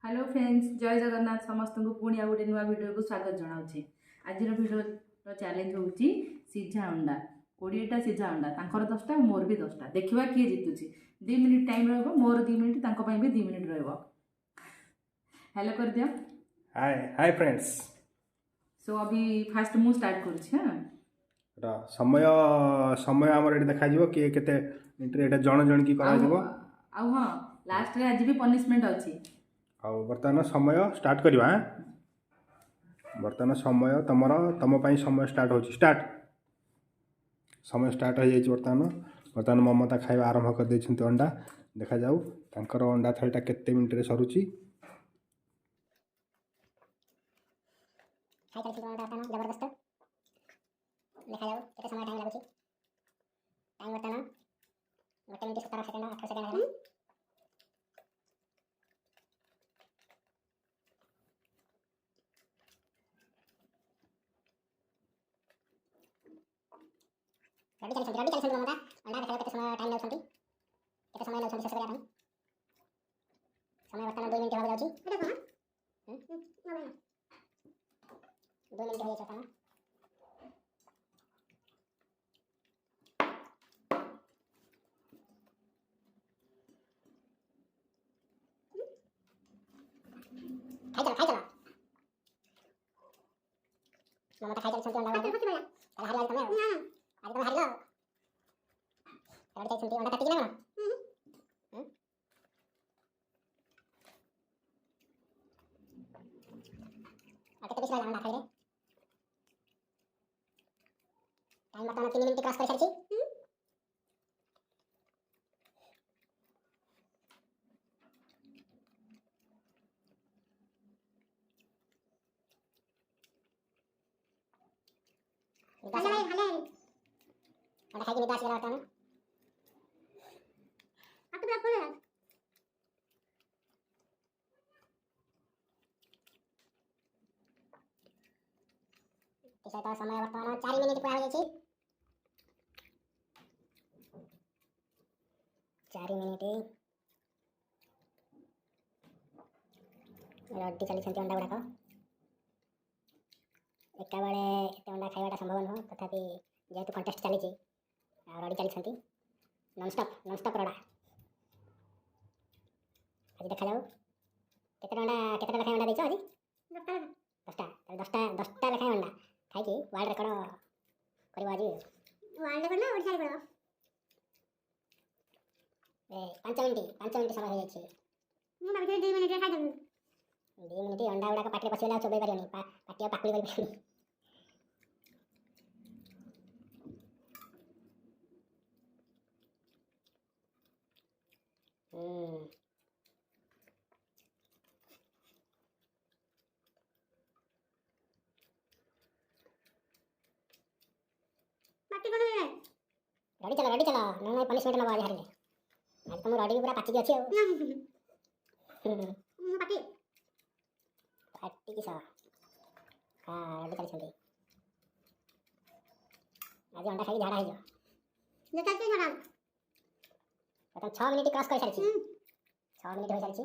Hello friends, जय जगन्नाथ समस्त को पुणी आ गोटे नुआ वीडियो को स्वागत जनाऊे। आज वीडियो चैलेंज हूँ सीझा अंडा 20टा सीझा अंडा तांकर 10टा मोर भी 10टा देखा किए जीतुची। 2 मिनिट टाइम रहिबो, मोर 2 मिनिट तांको भी 2 मिनिट रहिबो। हेलो कर दिया। हाय हाय फ्रेंड्स। सो अभी फास्ट मु स्टार्ट करूछी। रा समय समय हमर एठी देखा जिवो कि केते मिनिट रे एटा जण जण की करा जिवो। आ हां, लास्ट रे आज भी पनिशमेंट अछि। आ वर्तमान समय स्टार्ट करवा। वर्तमान समय तम पई समय स्टार्ट होची। स्टार्ट समय स्टार्ट हो जाई वर्तमान ममता खाଇବା आरंभ कर दैछन्ते। अंडा देखा जाऊ तांकर अंडा थालीटा केते मिनिट रे सरुची। खाई चलछि अंडा ताना जबरदस्त देखा जाऊ केते समय टाइम लागुची। टाइम वर्तमान 1 मिनिट 17 सेकंड 18 सेकंड है। रडी चली ममता अंडा देखा केते समय टाइम लागुछंती। केते समय लागुछंती शेष करिया समय वर्तमान 2 मिनिट हो जाउची। एटा कोन 2 मिनिट हो जाउची। खाई चलो ममता खाई चलछंती अंडा वाला कल हारला तमे ना आज तमे हारला रडी चलछंती अंडा काटी ना आ केते बिसला अंडा खाई रे टाइम वर्तमान 3 मिनिट क्रॉस कर छारछि। हले अंडा खाई के निदास गेला वर्तमान अब तो खोले तो समय वर्तमान 4 मिनिट पूरा हो जाइए। 4 मिनिट रडी चली अंडा गुड़ाक एका बेले एत अंडा खाइबाटा संभव नुह। तथापि जेहेतु कंटेस्ट चली रडी चली नॉनस्टॉप रड़ा आज देखा जाऊ केते लेखाएं अंडा देछ। आज 10टा लेखाएं अंडा खाई वर्ल्ड रेकर्ड कर वर्ल्ड रेकर्ड ना ओडिसा रेकर्ड 5 मिनिट समय हो जाए। मु भाबी 2 मिनिट खाई दम 2 मिनिट अंडा गुडा पाटे पसिला चोबे पारियोनी पाटिया पाकुली कर पारियोनी। रडी चलो ना पनिशमेंट ना आज हारिले। आज तुम रडी पूरा पाची अछि पाटी पाटी किसा हां रडी चली आज अंडा खाई झाड़ा हो जे चलते झाड़ा तो 6 मिनिट क्रॉस कर सारछि। 6 मिनिट हो सारछि।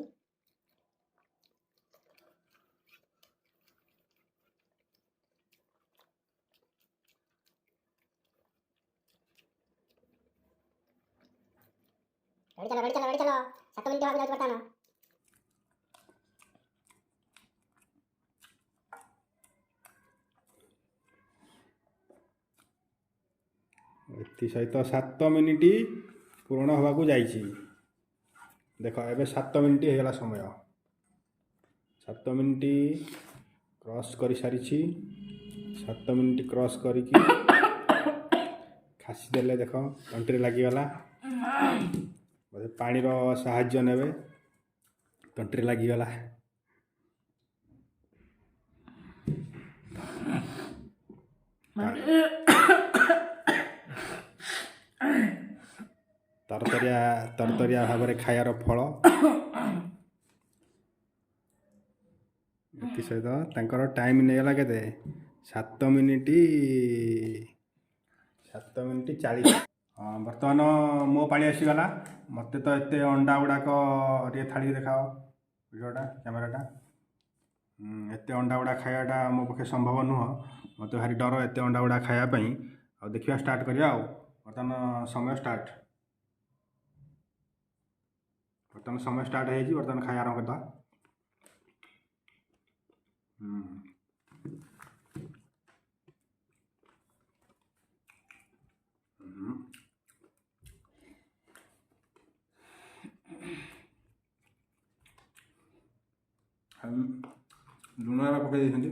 रडी चलो 7 मिनिट हो गया वर्तमान। एति सहित 7 मिनिट पूर्ण होगा जाइए। देख एबे 7 मिनिट होगा समय 7 मिनिट क्रॉस कर सारी 7 मिनिट क्रॉस करिकी खासी देले देख तंत्री लगिगला बोले पानी रो साहाय्य नेबे तंत्री लगिगला। तरतरिया भाव में खायार फल ये सहित टाइम नहीं के 7 मिनिट 40। हाँ बर्तमान मो पाली आसीगला। मत तो एत अंडा गुड़ाक थाली देखाओ। भिडियोटा कैमेराटा एत अंडा गुड़ा खायाटा मो पक्षे संभव नुह मत भारी डर एत अंडा गुड़ा खायापाई आ देखा स्टार्ट करिया बर्तमान समय स्टार्ट हो बर्तमान खाया आरंभ करदा लुण पकई देते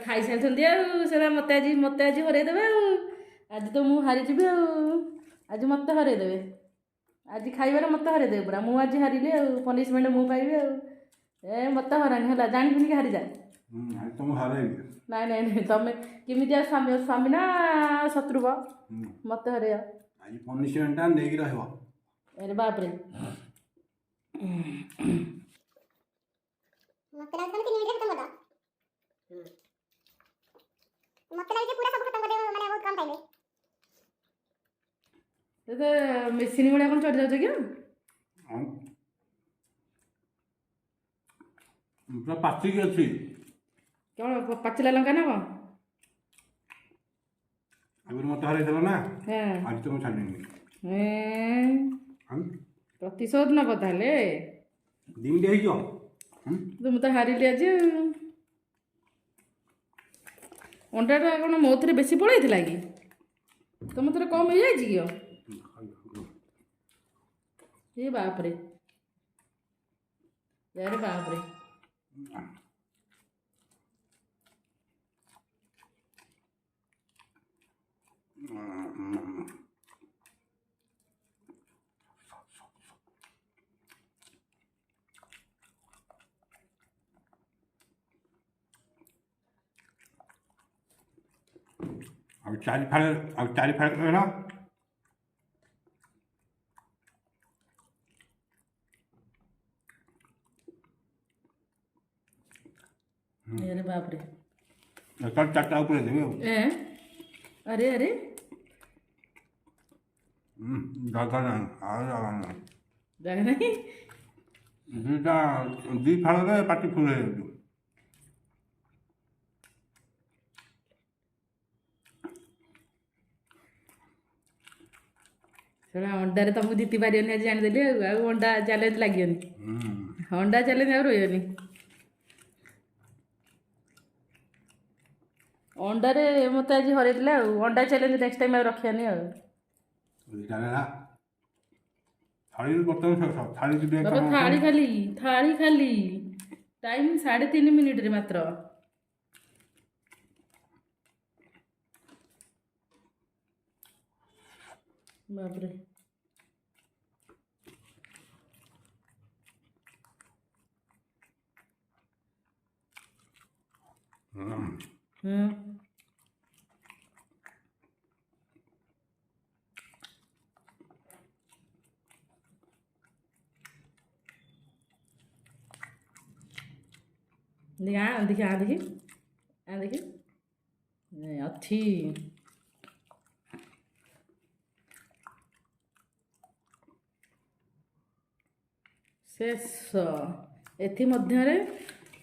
ଖାଇ ସାରିଛନ୍ତି ଆଉ ସେଟା ମତେ ଆଜି ହରେଇଦେବେ ଆଉ ଆଜି ତ ମୁଁ ହାରିଯିବି ଆଉ ଆଜି ମତେ ହରେଇଦେବେ ଆଜି ଖାଇବାରେ ମତେ ହରେଇଦେବେ ପୁରା ମୁଁ ଆଜି ହାରିଲି ଆଉ ପନିସମେଣ୍ଟ ମୁଁ ପାଇବି ଆଉ ମତେ ହରାନି ହେଲା ଜାଣି ଶୁଣିକି ହାରିଯା ନାଇଁ ନାଇଁ ନାଇଁ ତମେ କେମିତିଆ ସ୍ୱାମୀ ନା ଶତ୍ରୁବ ମତେ ହରେଇବ ଆଜି ପନିସମେଣ୍ଟଟା ନେଇକି ରହିବ ଆରେ ବାପରେ ମତେ ଲାଗୁଛି 3 ମିନିଟରେ ଖତମ କରିଦବ ମତେ ଲାଗୁଛି ପୁରା ସବୁ ଖତମ କରିଦେବ ମାନେ ବହୁତ କମ ଟାଇମରେ ସେ ମେସିନ୍ ଭଳିଆ କ'ଣ ଚଢ଼ି ଯାଉଛ କି ପୁରା ପାଚିକି ଅଛି କ'ଣ ପାଚିଲା ଲଙ୍କା ନା କ'ଣ ଆଗରୁ ମତେ ହରେଇଦେଲ ନା ଆଜି ତ ମୁଁ ଛାଡ଼ିନି ପ୍ରତିଶୋଧ ନେବ ତାହେଲେ 2 ମିନିଟ୍ ହେଇଯିବ ମୁଁ ତ ହାରିଲି ଆଜି ଆଉ ଅଣ୍ଡାଟା କ'ଣ ମୋ ଥରେ ବେଶୀ ପଳେଇଥିଲା କି ତମ ଥରେ କମ୍ ହେଇଯାଇଛି କି ଏ ବାପରେ यार बाप रे अब चारी फाड़ ना अरे बाप रे कल चाटा ऊपर देवे अरे अरे जगह नहीं आ जगह नहीं दुटा दी फाड़ दे पाटी फुल है ସେଟା ଅଣ୍ଡାରେ ତମକୁ ଜିତି ପାରିବନି ଆଜି ଜାଣିଦେଲି ଆଉ ଅଣ୍ଡା ଚ୍ୟାଲେଞ୍ଜ ଲାଗିବନି ଅଣ୍ଡା ଚ୍ୟାଲେଞ୍ଜ ଆଉ ରହିବନି ଅଣ୍ଡାରେ ମୋତେ ଆଜି ହରେଇଥିଲା ଆଉ ଅଣ୍ଡା ଚ୍ୟାଲେଞ୍ଜ ନେକ୍ସଟ ଟାଇମ୍ ଆଉ ରଖିବାନି ଆଉ ଥାଳି ଖାଲି ଟାଇମ୍ 3.5 ମିନିଟ୍ରେ ମାତ୍ର बापरे देखी अच्छी शेष एथि मध्य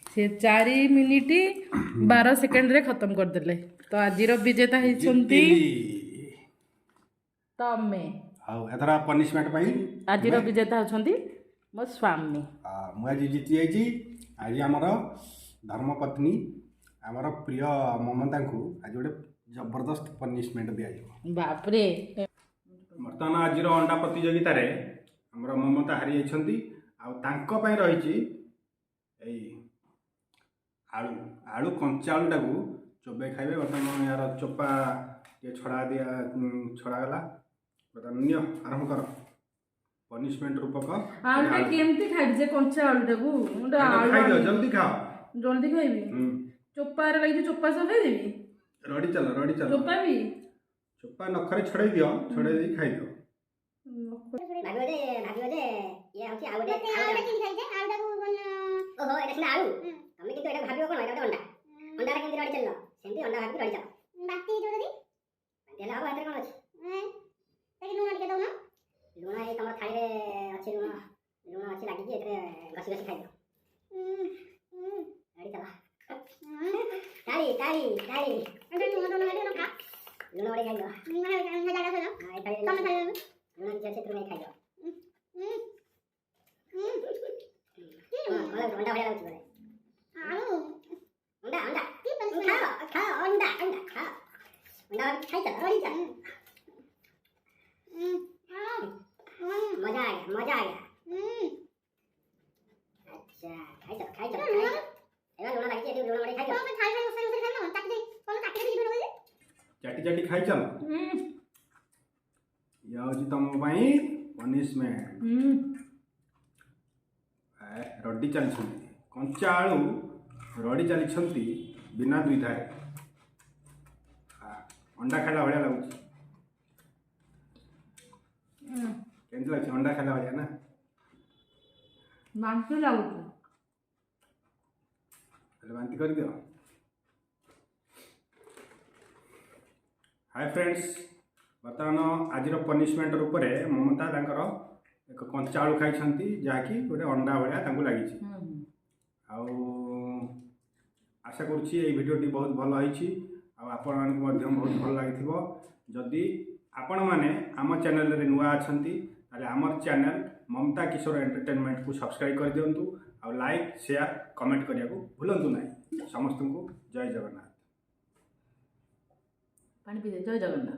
से 4 मिनिट 12 सेकेंड रे खत्म करदेले तो आजिर विजेता होती तमे एथरा पनिशमेंट पाई आजिर विजेता होती मो स्वामी मु आज जीति जाइछि आज हमर धर्मपत्नी हमर प्रिय ममता को आज गोटे जबरदस्त पनिशमेंट दिया जाय बाप रे वर्तमान आजिर अंडा प्रतियोगिता रे हमर ममता हारि जाइछंती आउ रही आलू आलू कंचा आलूटा को चोबे खाइबे बर्तमान यार चोपा ये छड़ा गला बर्तमान नियो आरंभ कर पनिशमेंट रूपक आलूटा केमती खाइबे जे कंचा आलूटा को खाइ दियो जल्दी खाइबी चोपा रे लागि चोपा सब खाइ देबी रडी चल चोपा भी ଚୋପା ନଖରେ ଛଡ଼େଇ ଦିଅ, ଛଡ଼େଇ ଦେଇକି ଖାଇଦିଅ। ଭାବିବ ଯେ ଇଏ ହଉଛି ଆଉ ଗୋଟେ କେମିତି ଖାଇଛେ ଆଳୁଟାକୁ ଓହୋ ଏଟା ସିନା ଆଳୁ ତମେ କିନ୍ତୁ ଏଟା ଭାବିବ କଣ ଏଟା ଗୋଟେ ଅଣ୍ଡା ଅଣ୍ଡାରେ କେମିତି ରଡ଼ି ଚାଲିଲ ସେମିତି ଅଣ୍ଡା ଭାବିକି ରଡ଼ି ଚାଲ ବାଟି ହେଇଯିବ ଯଦି ବାଟି ହେଲେ ହବ ସେଥିରେ କଣ ଅଛି ତାକି ଲୁଣ ଟିକେ ଦଉନ ଲୁଣ ଏଇ ତମର ଥାଳିରେ ଅଛି ଲୁଣ ଅଛି ଲାଗିକି ଏଥିରେ ଘଷି ଘଷି ଖାଇଦିଅ ରଡ଼ି ଚାଲ ତାଳି ତାଳି ତାଳି ଲୁଣ ଗୋଟେ ଖାଇଦିଅ ଲୁଣ କିଛି ଅଛି ସେଥିରୁ ନେଇ ଖାଇଦିଅ ଅଣ୍ଡା ଭଳିଆ ଲାଗୁଛି ବୋଧେ ଅଣ୍ଡା ଅଣ୍ଡା ଖାଅ ଅଣ୍ଡା ଅଣ୍ଡା ଖାଅ ଅଣ୍ଡା ଖାଇଛ ରହି ଚାଲ ମଜା आ गया अच्छा ଖାଇଛ ଖାଇଛ ଏବା ଲୁଣ ଲାଗିଛି ଏଠି ଲୁଣ ମଡେଇ ଖାଇଛ ଚାଟି ଚାଟି ଖାଇଚାଲ। ଇଏ ହେଉଛି ତମ ପାଇଁ ପନିଶମେଣ୍ଟ। ରଡ଼ି ଚାଲିଛନ୍ତି କଞ୍ଚା ଆଳୁ ରଡ଼ି ଚାଲିଛନ୍ତି ବିନା ଦ୍ୱିଧାରେ। ଅଣ୍ଡା ଖାଇଲା ଭଳିଆ ଲାଗୁଛି। କେମିତି ଲାଗୁଛି? ଅଣ୍ଡା ଖାଇଲା ଭଳିଆ ନା? ବାନ୍ତି ଲାଗୁଛି। ହେଲେ ବାନ୍ତି କରିଦିଅ। ହାय ଫ୍ରେଣ୍ଡସ୍, ବର୍ତ୍ତମାନ ଆଜିର ପନିଶମେଣ୍ଟ ରୂପରେ ମମତା ତାଙ୍କର ଏକ କଞ୍ଚା ଆଳୁ ଖାଇଛନ୍ତି, ଯାହାକି ଗୋଟେ ଅଣ୍ଡା ଭଳିଆ ତାଙ୍କୁ ଲାଗିଛି। ଆଉ ଆଶା କରୁଛି ଏଇ ଭିଡ଼ିଓଟି ବହୁତ ଭଲ ହେଇଛି ଆଉ ଆପଣମାନଙ୍କୁ ମଧ୍ୟ ବହୁତ ଭଲ ଲାଗିଥିବ। ଯଦି ଆପଣମାନେ ଆମ ଚ୍ୟାନେଲରେ ନୂଆ ଅଛନ୍ତି ତାହେଲେ ଆମର ଚ୍ୟାନେଲ ମମତା କିଶୋର ଏଣ୍ଟରଟେନମେଣ୍ଟକୁ ସବସ୍କ୍ରାଇବ୍ କରିଦିଅନ୍ତୁ ଆଉ ଲାଇକ୍ ସେୟାର କମେଣ୍ଟ କରିବାକୁ ଭୁଲନ୍ତୁ ନାହିଁ। ସମସ୍ତଙ୍କୁ ଜୟ ଜଗନ୍ନାଥ। ପାଣି ପିଇଦେ। ଜୟ ଜଗନ୍ନାଥ।